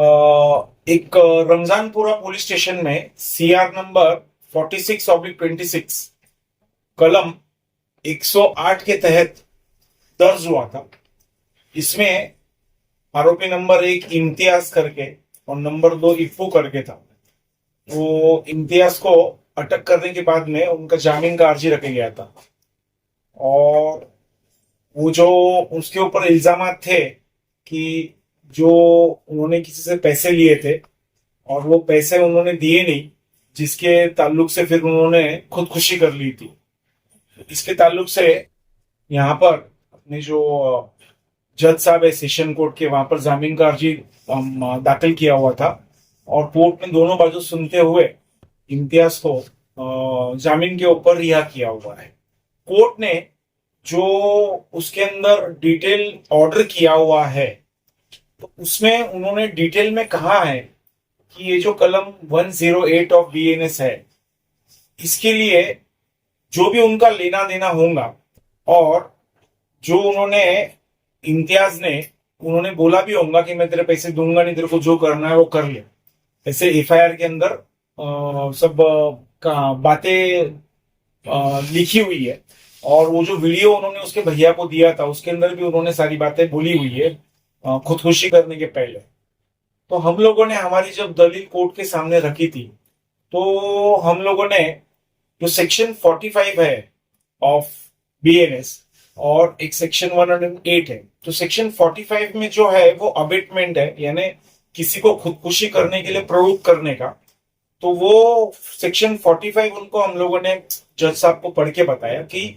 एक Ramzanpura police station में CR number 46/26 कलम 108 के तहत दर्ज हुआ था। इसमें आरोपी नंबर 1 इम्तियाज करके और नंबर 2 इप्पू करके था। वो इम्तियाज को अटक करने के बाद में उनका जामीन का अर्जी रखा गया था और वो जो उसके ऊपर इल्जाम थे कि जो उन्होंने किसी से पैसे लिए थे और वो पैसे उन्होंने दिए नहीं, जिसके ताल्लुक से फिर उन्होंने खुदकुशी कर ली थी। इसके ताल्लुक से यहाँ पर अपने जो जज साहब है सेशन कोर्ट के, वहां पर जामीन का अर्जी दाखिल किया हुआ था और कोर्ट ने दोनों बाजू सुनते हुए इम्तियाज को जामीन के ऊपर रिहा किया हुआ है। कोर्ट ने जो उसके अंदर डिटेल ऑर्डर किया हुआ है तो उसमें उन्होंने डिटेल में कहा है कि ये जो कलम 108 ऑफ बीएनएस है, इसके लिए जो भी उनका लेना देना होगा और जो उन्होंने इम्तियाज ने उन्होंने बोला भी होगा कि मैं तेरे पैसे दूंगा नहीं, तेरे को जो करना है वो कर ले। ऐसे एफआईआर के अंदर सब का बातें लिखी हुई है और वो जो वीडियो उन्होंने उसके भैया को दिया था उसके अंदर भी उन्होंने सारी बातें बोली हुई है खुदकुशी करने के पहले। तो हम लोगों ने हमारी जब दलील कोर्ट के सामने रखी थी तो हम लोगों ने जो सेक्शन 45 है ऑफ बीएनएस और एक सेक्शन 108 है, तो सेक्शन 45 में जो है वो अबेटमेंट है, यानी किसी को खुदकुशी करने के लिए प्रवृत्त करने का। तो वो सेक्शन 45 उनको हम लोगों ने जज साहब को पढ़ के बताया कि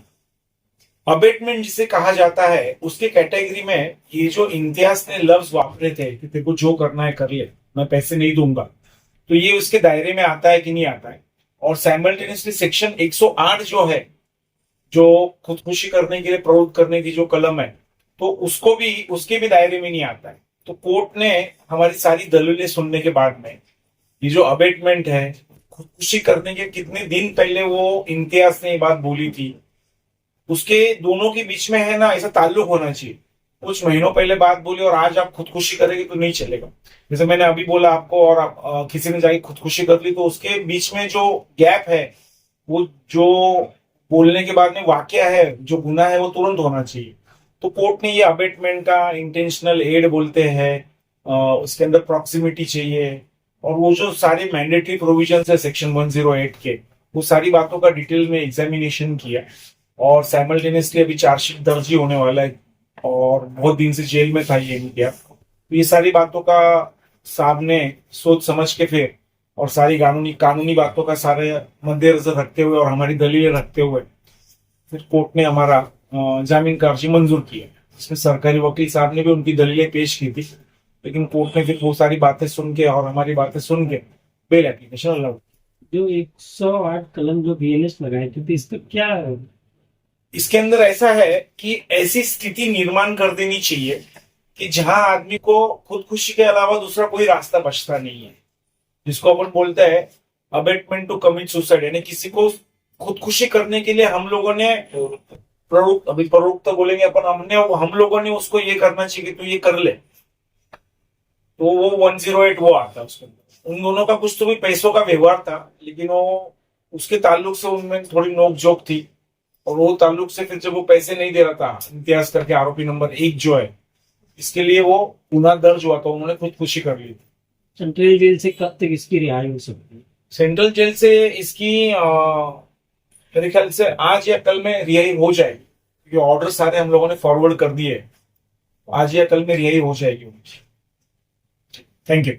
अबेटमेंट जिसे कहा जाता है उसके कैटेगरी में ये जो इम्तियाज ने लफ्ज वापरे थे कि तेरे को जो करना है कर ले, मैं पैसे नहीं दूंगा, तो ये उसके दायरे में आता है कि नहीं आता है। और साइमल्टेनियसली सेक्शन 108 जो है, जो खुदकुशी करने के लिए प्रवृत्त करने की जो कलम है, तो उसको भी उसके भी दायरे में नहीं आता है। तो कोर्ट ने हमारी सारी दलीलें सुनने के बाद में ये जो अबेटमेंट है, खुदकुशी करने के कितने दिन पहले वो इम्तियाज ने ये बात बोली थी, उसके दोनों के बीच में है ना ऐसा ताल्लुक होना चाहिए। कुछ महीनों पहले बात बोली और आज आप खुदकुशी करेंगे तो नहीं चलेगा। जैसे मैंने अभी बोला आपको और आप किसी ने जाके खुदकुशी कर ली तो उसके बीच में जो गैप है, वो जो बोलने के बाद में वाकया है, जो गुनाह है, वो तुरंत होना चाहिए। तो कोर्ट ने ये अबेटमेंट का इंटेंशनल एड बोलते हैं, उसके अंदर प्रॉक्सिमिटी चाहिए और वो जो सारे मैंडेटरी प्रोविजंस है सेक्शन 108 के, वो सारी बातों का डिटेल में एग्जामिनेशन किया और साइमल्टेनियसली अभी चार्जशीट दर्ज ही होने वाला है और बहुत दिन से जेल में था ये इंडिया। तो ये सारी बातों का सामने सोच समझ के फिर और सारी कानूनी बातों का सारे मद्देनजर रखते हुए और हमारी दलीलें रखते हुए फिर कोर्ट ने हमारा जामीन का अर्जी मंजूर किया। इसमें सरकारी वकील साहब ने भी उनकी दलीलें पेश की थी, लेकिन कोर्ट ने फिर वो सारी बातें सुन के और हमारी बातें सुन के बेल एप्लीकेशन अलाउड। जो 108 कलम जो बीएनएस लगाए थे तो इसका क्या है? इसके अंदर ऐसा है कि ऐसी स्थिति निर्माण कर देनी चाहिए कि जहां आदमी को खुदकुशी के अलावा दूसरा कोई रास्ता बचता नहीं है, जिसको अपन बोलते हैं अबेटमेंट टू कमिट सुसाइड, यानी किसी को खुदकुशी करने के लिए हम लोगों ने प्रवृत्त तो बोलेंगे अपन, हम लोगों ने उसको ये करना चाहिए कि तू ये कर ले, तो वो 108 वो आता है उसके अंदर। उन दोनों का कुछ तो भी पैसों का व्यवहार था, लेकिन वो उसके ताल्लुक से उनमें थोड़ी नोक झोंक थी और वो ताल्लुक से फिर जब वो पैसे नहीं दे रहा था इम्तियाज करके आरोपी नंबर 1 जो है, इसके लिए वो गुनाह दर्ज हुआ था, उन्होंने खुदकुशी कर ली थी। सेंट्रल जेल से कब तक इसकी रिहाई हो सकती है? सेंट्रल जेल से इसकी मेरे ख्याल से आज या कल में रिहाई हो जाएगी, क्योंकि ऑर्डर सारे हम लोगों ने फॉरवर्ड कर दिए, आज या कल में रिहाई हो जाएगी। Thank you.